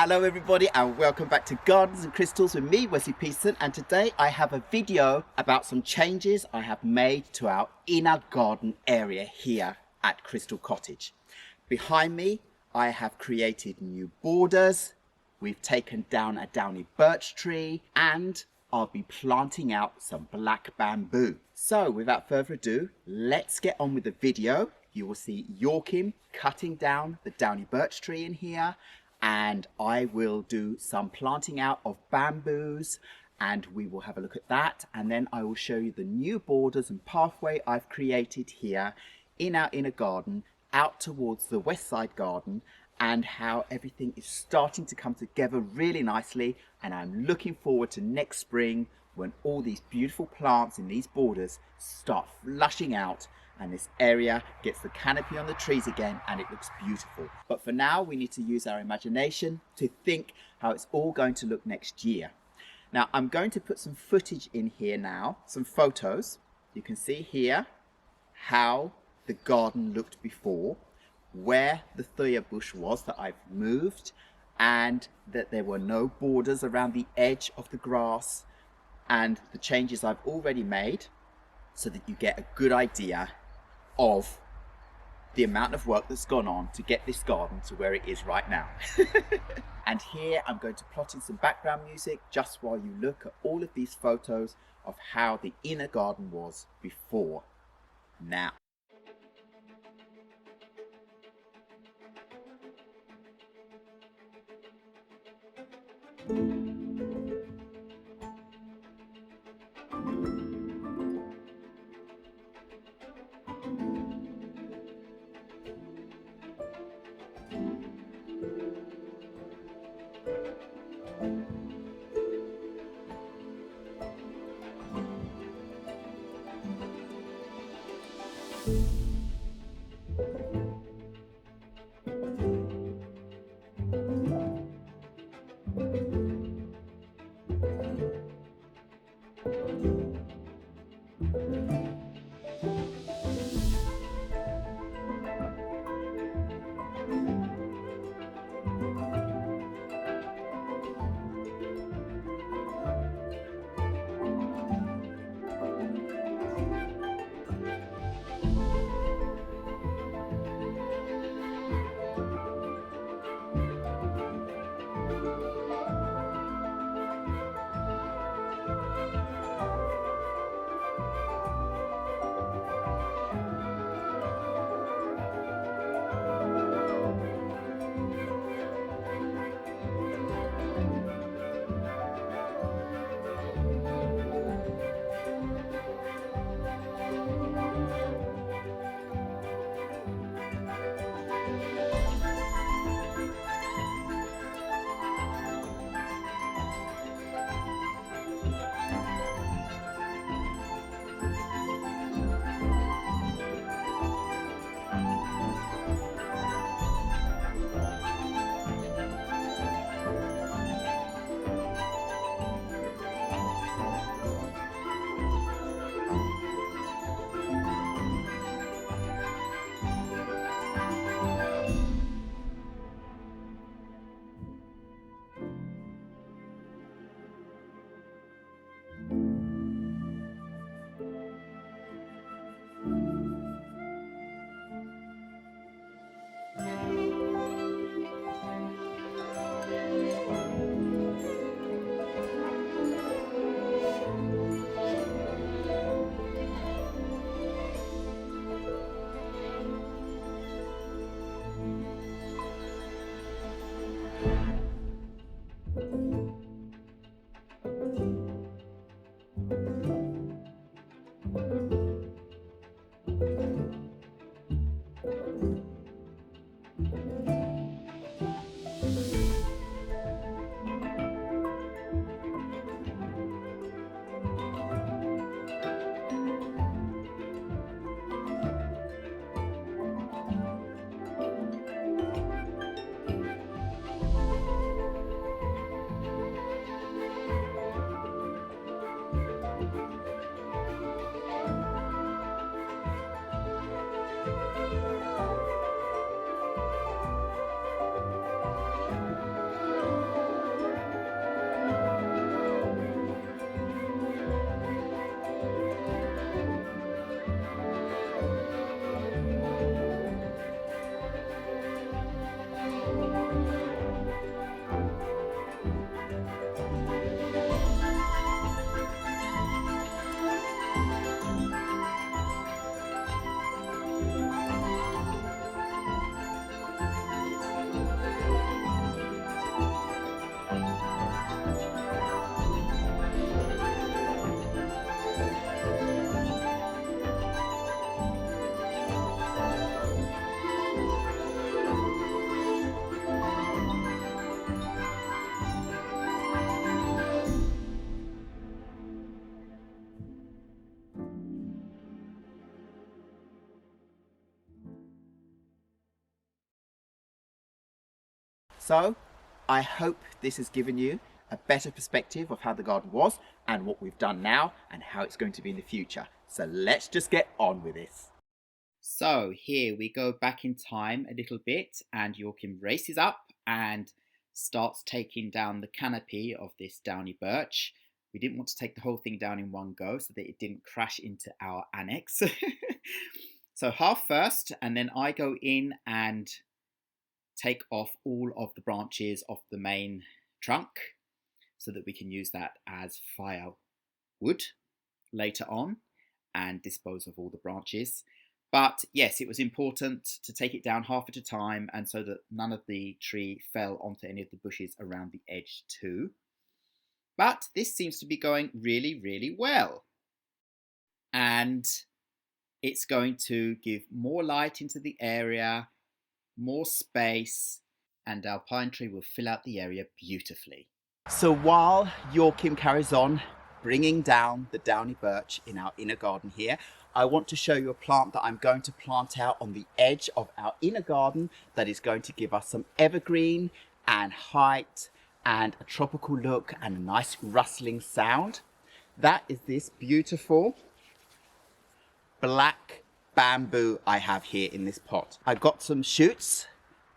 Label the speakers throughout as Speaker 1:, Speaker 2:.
Speaker 1: Hello everybody and welcome back to Gardens and Crystals with me, Wesley, and today I have a video about some changes I have made to our inner garden area here at Crystal Cottage. Behind me I have created new borders, we've taken down a Downy birch tree and I'll be planting out some black bamboo. So without further ado, let's get on with the video. You will see Yorkim cutting down the Downy birch tree in here, and I will do some planting out of bamboos and we will have a look at that, and then I will show you the new borders and pathway I've created here in our inner garden out towards the west side garden, and how everything is starting to come together really nicely. And I'm looking forward to next spring when all these beautiful plants in these borders start flushing out and this area gets the canopy on the trees again and it looks beautiful. But for now we need to use our imagination to think how it's all going to look next year. Now I'm going to put some footage in here now, some photos. You can see here how the garden looked before, where the thuya bush was that I've moved, and that there were no borders around the edge of the grass, and the changes I've already made, so that you get a good idea of the amount of work that's gone on to get this garden to where it is right now. And here I'm going to plot in some background music just while you look at all of these photos of how the inner garden was before now. So I hope this has given you a better perspective of how the garden was and what we've done now and how it's going to be in the future. So let's just get on with this. So here we go back in time a little bit, and Joachim races up and starts taking down the canopy of this downy birch. We didn't want to take the whole thing down in one go so that it didn't crash into our annex. So half first, and then I go in and take off all of the branches off the main trunk so that we can use that as firewood later on and dispose of all the branches. But yes, it was important to take it down half at a time, and so that none of the tree fell onto any of the bushes around the edge too. But this seems to be going really, really well. And it's going to give more light into the area, more space, and our pine tree will fill out the area beautifully. So while Joachim carries on bringing down the downy birch in our inner garden here, I want to show you a plant that I'm going to plant out on the edge of our inner garden that is going to give us some evergreen and height and a tropical look and a nice rustling sound. That is this beautiful black bamboo I have here in this pot. I got some shoots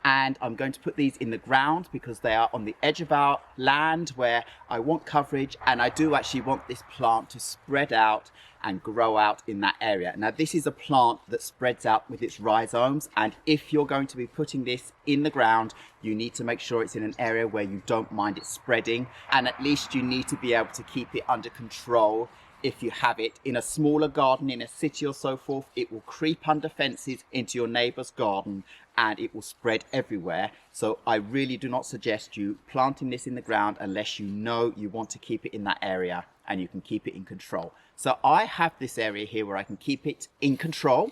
Speaker 1: and I'm going to put these in the ground because they are on the edge of our land where I want coverage, and I do actually want this plant to spread out and grow out in that area. Now this is a plant that spreads out with its rhizomes, and if you're going to be putting this in the ground, you need to make sure it's in an area where you don't mind it spreading, and at least you need to be able to keep it under control. If you have it in a smaller garden in a city or so forth, it will creep under fences into your neighbor's garden and it will spread everywhere. So I really do not suggest you planting this in the ground unless you know you want to keep it in that area and you can keep it in control. So I have this area here where I can keep it in control,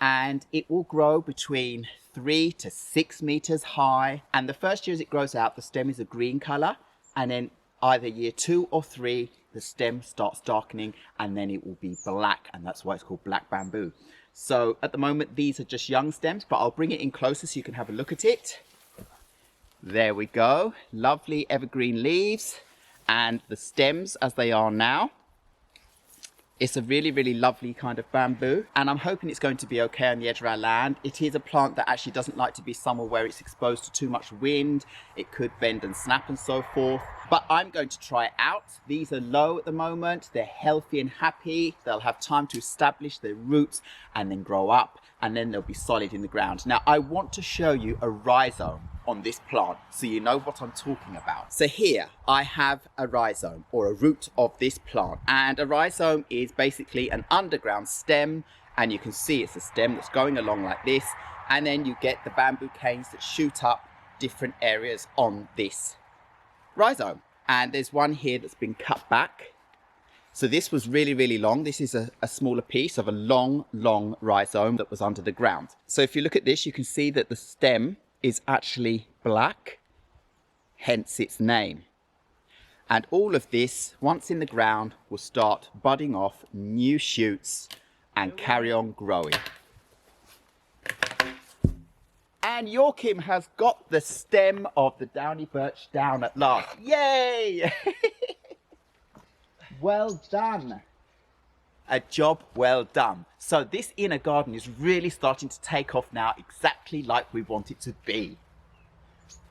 Speaker 1: and it will grow between 3 to 6 meters high. And the first year as it grows out, the stem is a green color, and then either year 2 or 3, the stem starts darkening and then it will be black, and that's why it's called black bamboo. So at the moment these are just young stems, but I'll bring it in closer so you can have a look at it. There we go, lovely evergreen leaves and the stems as they are now. It's a really, really lovely kind of bamboo, and I'm hoping it's going to be okay on the edge of our land. It is a plant that actually doesn't like to be somewhere where it's exposed to too much wind. It could bend and snap and so forth, but I'm going to try it out. These are low at the moment. They're healthy and happy. They'll have time to establish their roots and then grow up, and then they'll be solid in the ground. Now, I want to show you a rhizome on this plant so you know what I'm talking about. So here I have a rhizome, or a root of this plant, and a rhizome is basically an underground stem, and you can see it's a stem that's going along like this, and then you get the bamboo canes that shoot up different areas on this rhizome. And there's one here that's been cut back. So this was really, really long. This is a smaller piece of a long rhizome that was under the ground. So if you look at this, you can see that the stem is actually black, hence its name. And all of this, once in the ground, will start budding off new shoots and carry on growing. And Joachim has got the stem of the downy birch down at last. Yay! Well done. A job well done. So this inner garden is really starting to take off now, exactly like we want it to be.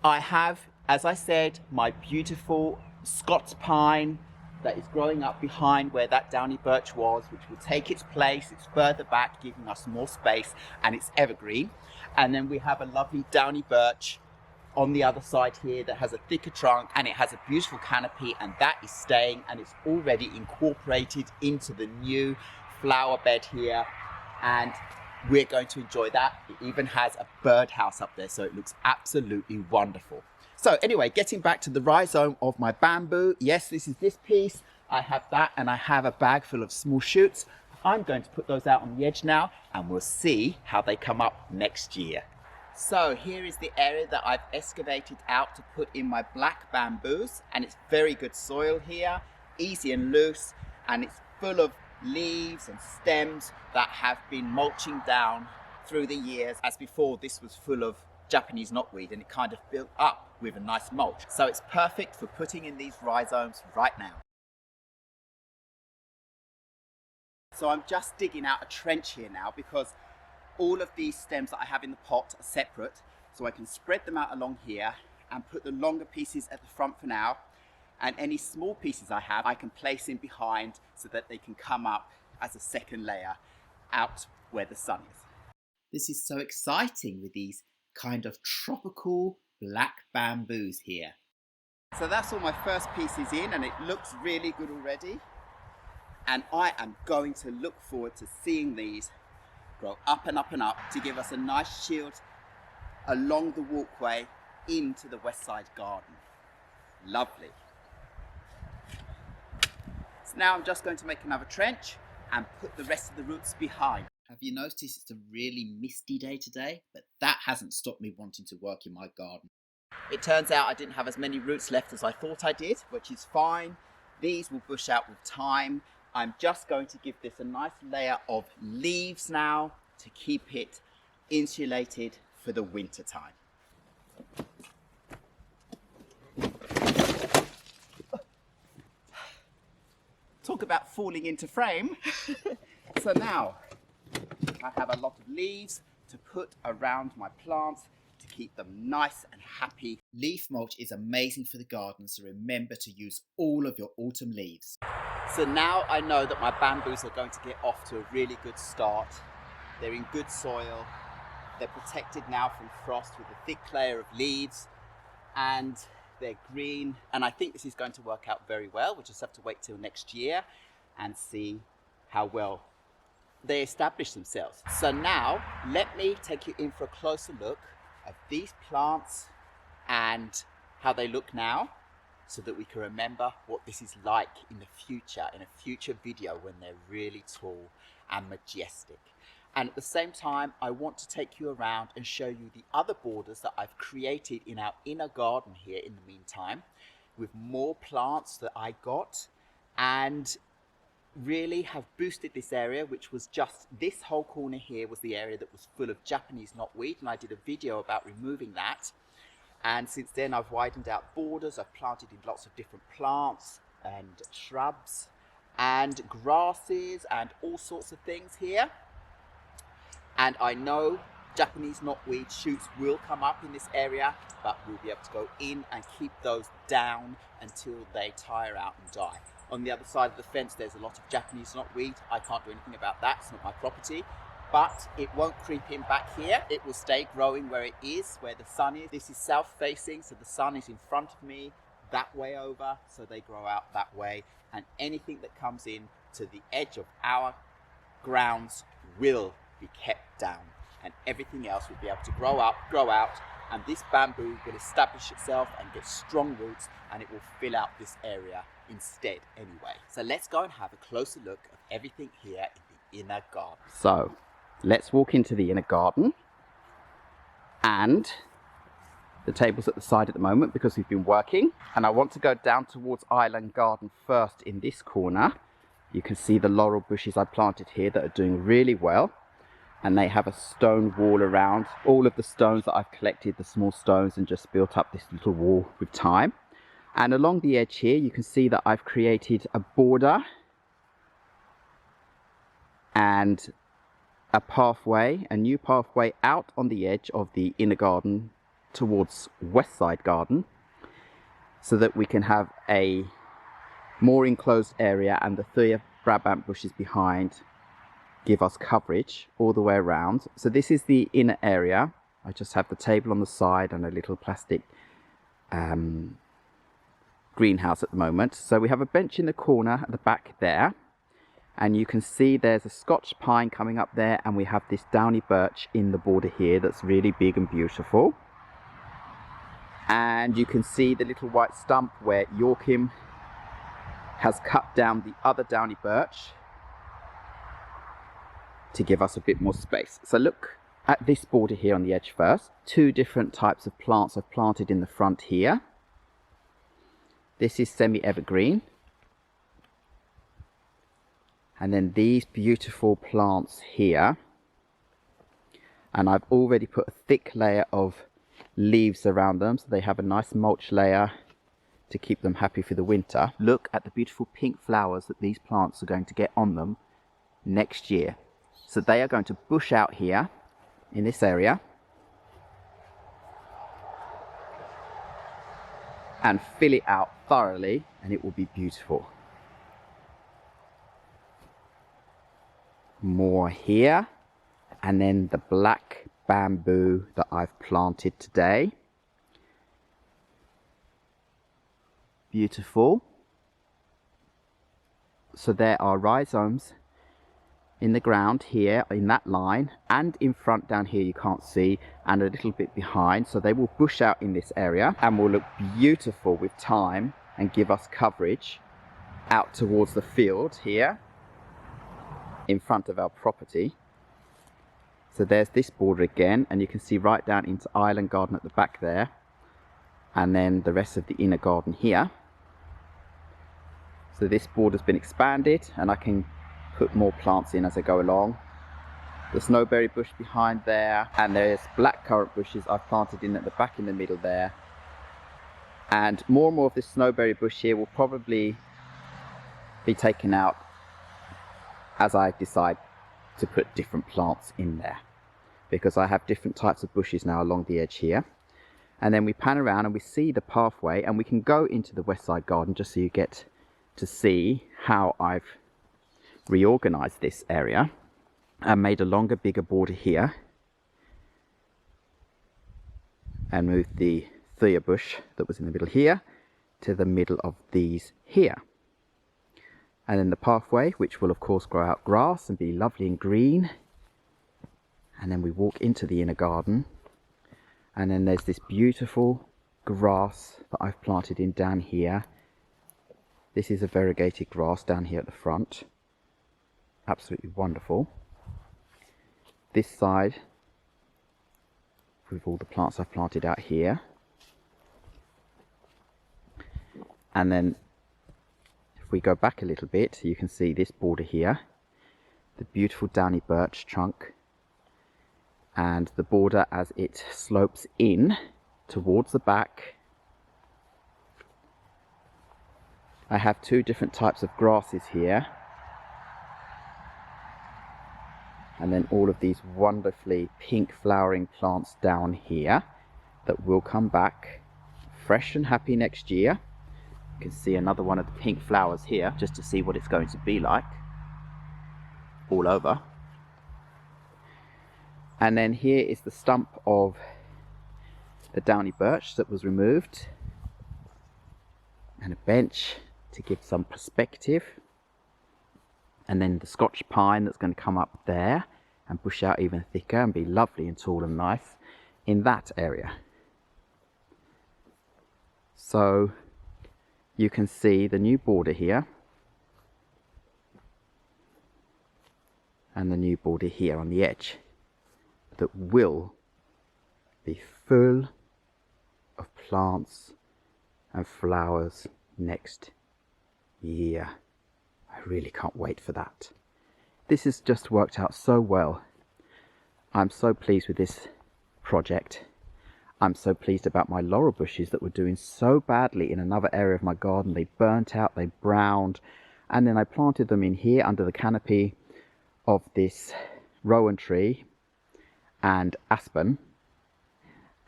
Speaker 1: I have, as I said, my beautiful Scots pine that is growing up behind where that downy birch was, which will take its place. It's further back, giving us more space, and it's evergreen. And then we have a lovely downy birch on the other side here that has a thicker trunk, and it has a beautiful canopy, and that is staying, and it's already incorporated into the new flower bed here, and we're going to enjoy that. It even has a birdhouse up there, so it looks absolutely wonderful. So anyway, getting back to the rhizome of my bamboo, yes, this is this piece. I have that, and I have a bag full of small shoots. I'm going to put those out on the edge now, and we'll see how they come up next year. So here is the area that I've excavated out to put in my black bamboos, and it's very good soil here, easy and loose, and it's full of leaves and stems that have been mulching down through the years. As before, this was full of Japanese knotweed, and it kind of built up with a nice mulch. So it's perfect for putting in these rhizomes right now. So I'm just digging out a trench here now because all of these stems that I have in the pot are separate. So I can spread them out along here and put the longer pieces at the front for now. And any small pieces I have, I can place in behind so that they can come up as a second layer out where the sun is. This is so exciting with these kind of tropical black bamboos here. So that's all my first pieces in, and it looks really good already. And I am going to look forward to seeing these grow up and up and up to give us a nice shield along the walkway into the west side garden. Lovely. So now I'm just going to make another trench and put the rest of the roots behind. Have you noticed it's a really misty day today? But that hasn't stopped me wanting to work in my garden. It turns out I didn't have as many roots left as I thought I did, which is fine. These will bush out with time. I'm just going to give this a nice layer of leaves now to keep it insulated for the winter time. Talk about falling into frame. So now I have a lot of leaves to put around my plants to keep them nice and happy. Leaf mulch is amazing for the garden, so remember to use all of your autumn leaves. So now I know that my bamboos are going to get off to a really good start. They're in good soil. They're protected now from frost with a thick layer of leaves, and they're green. And I think this is going to work out very well. We'll just have to wait till next year and see how well they establish themselves. So now let me take you in for a closer look at these plants and how they look now, so that we can remember what this is like in the future, in a future video when they're really tall and majestic. And at the same time, I want to take you around and show you the other borders that I've created in our inner garden here in the meantime, with more plants that I got and really have boosted this area, which was just this whole corner here was the area that was full of Japanese knotweed, and I did a video about removing that. And since then I've widened out borders. I've planted in lots of different plants and shrubs and grasses and all sorts of things here. And I know Japanese knotweed shoots will come up in this area, but we'll be able to go in and keep those down until they tire out and die. On the other side of the fence, there's a lot of Japanese knotweed. I can't do anything about that, it's not my property. But it won't creep in back here. It will stay growing where it is, where the sun is. This is south facing, so the sun is in front of me, that way over, so they grow out that way. And anything that comes in to the edge of our grounds will be kept down. And everything else will be able to grow up, grow out, and this bamboo will establish itself and get strong roots, and it will fill out this area instead anyway. So let's go and have a closer look at everything here in the inner garden. So let's walk into the inner garden, and the table's at the side at the moment because we've been working, and I want to go down towards island garden first in this corner. You can see the laurel bushes I planted here that are doing really well, and they have a stone wall around. All of the stones that I've collected, the small stones, and just built up this little wall with time. And along the edge here you can see that I've created a border and a pathway, a new pathway out on the edge of the inner garden towards west side garden, so that we can have a more enclosed area, and the 3 Brabant bushes behind give us coverage all the way around. So this is the inner area. I just have the table on the side and a little plastic greenhouse at the moment. So we have a bench in the corner at the back there, and you can see there's a Scotch pine coming up there, and we have this Downy birch in the border here that's really big and beautiful. And you can see the little white stump where Joachim has cut down the other Downy birch to give us a bit more space. So look at this border here on the edge first. 2 different types of plants I've planted in the front here. This is semi-evergreen. And then these beautiful plants here. And I've already put a thick layer of leaves around them, so they have a nice mulch layer to keep them happy for the winter. Look at the beautiful pink flowers that these plants are going to get on them next year. So they are going to bush out here in this area and fill it out thoroughly, and it will be beautiful. More here, and then the black bamboo that I've planted today. Beautiful. So there are rhizomes in the ground here in that line, and in front down here you can't see, and a little bit behind, so they will bush out in this area and will look beautiful with time and give us coverage out towards the field here in front of our property. So there's this border again, and you can see right down into island garden at the back there, and then the rest of the inner garden here. So this border's been expanded, and I can put more plants in as I go along. The snowberry bush behind there, and there's blackcurrant bushes I've planted in at the back in the middle there. And more of this snowberry bush here will probably be taken out as I decide to put different plants in there, because I have different types of bushes now along the edge here. And then we pan around and we see the pathway, and we can go into the west side garden just so you get to see how I've reorganized this area and made a longer, bigger border here, and moved the thuya bush that was in the middle here to the middle of these here. And then the pathway, which will of course grow out grass and be lovely and green. And then we walk into the inner garden, and then there's this beautiful grass that I've planted in down here. This is a variegated grass down here at the front. Absolutely wonderful. This side, with all the plants I've planted out here. And then if we go back a little bit, you can see this border here, the beautiful downy birch trunk, and the border as it slopes in towards the back. I have two different types of grasses here, and then all of these wonderfully pink flowering plants down here that will come back fresh and happy next year. You can see another one of the pink flowers here, just to see what it's going to be like all over. And then here is the stump of the downy birch that was removed, and a bench to give some perspective. And then the Scotch pine that's going to come up there and bush out even thicker and be lovely and tall and nice in that area. So you can see the new border here, and the new border here on the edge, that will be full of plants and flowers next year. I really can't wait for that. This has just worked out so well. I'm so pleased with this project. I'm so pleased about my laurel bushes that were doing so badly in another area of my garden. They burnt out, they browned, and then I planted them in here under the canopy of this rowan tree and aspen,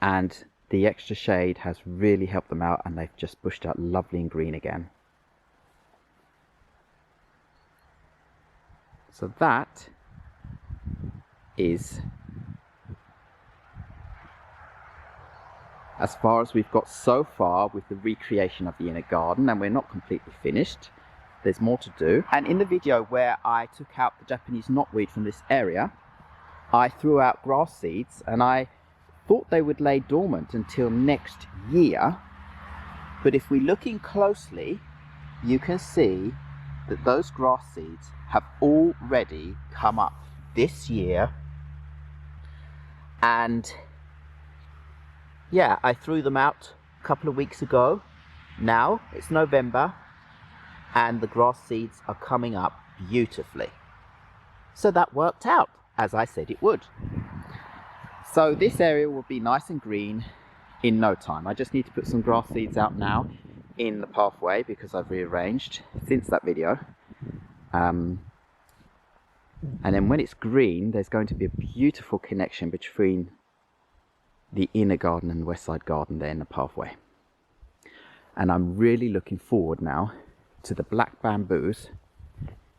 Speaker 1: and the extra shade has really helped them out, and they've just bushed out lovely and green again. So that is as far as we've got so far with the recreation of the inner garden, and we're not completely finished. There's more to do. And in the video where I took out the Japanese knotweed from this area, I threw out grass seeds, and I thought they would lay dormant until next year. But if we look in closely, you can see that those grass seeds have already come up this year. And yeah, I threw them out a couple of weeks ago. Now it's November, and the grass seeds are coming up beautifully. So that worked out as I said it would. So this area will be nice and green in no time. I just need to put some grass seeds out now in the pathway because I've rearranged since that video. And then when it's green, there's going to be a beautiful connection between the inner garden and the west side garden there in the pathway. And I'm really looking forward now to the black bamboos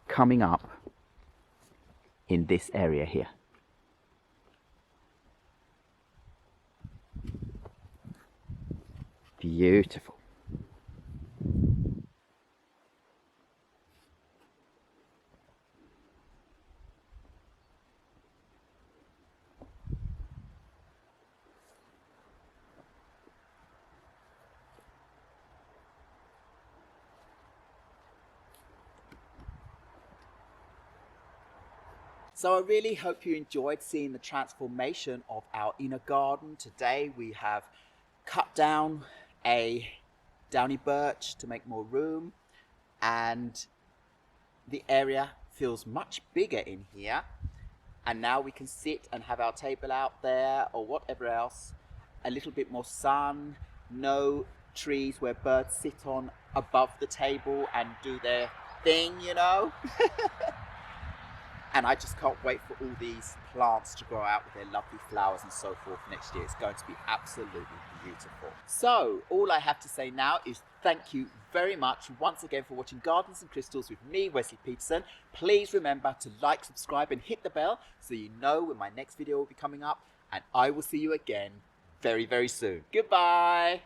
Speaker 1: coming up in this area here. Beautiful. So I really hope you enjoyed seeing the transformation of our inner garden. Today we have cut down a downy birch to make more room, and the area feels much bigger in here. And now we can sit and have our table out there or whatever else. A little bit more sun, no trees where birds sit on above the table and do their thing, you know. And I just can't wait for all these plants to grow out with their lovely flowers and so forth next year. It's going to be absolutely beautiful. So all I have to say now is thank you very much once again for watching Gardens and Crystals with me, Wesley Peterson. Please remember to like, subscribe and hit the bell so you know when my next video will be coming up. And I will see you again very, very soon. Goodbye.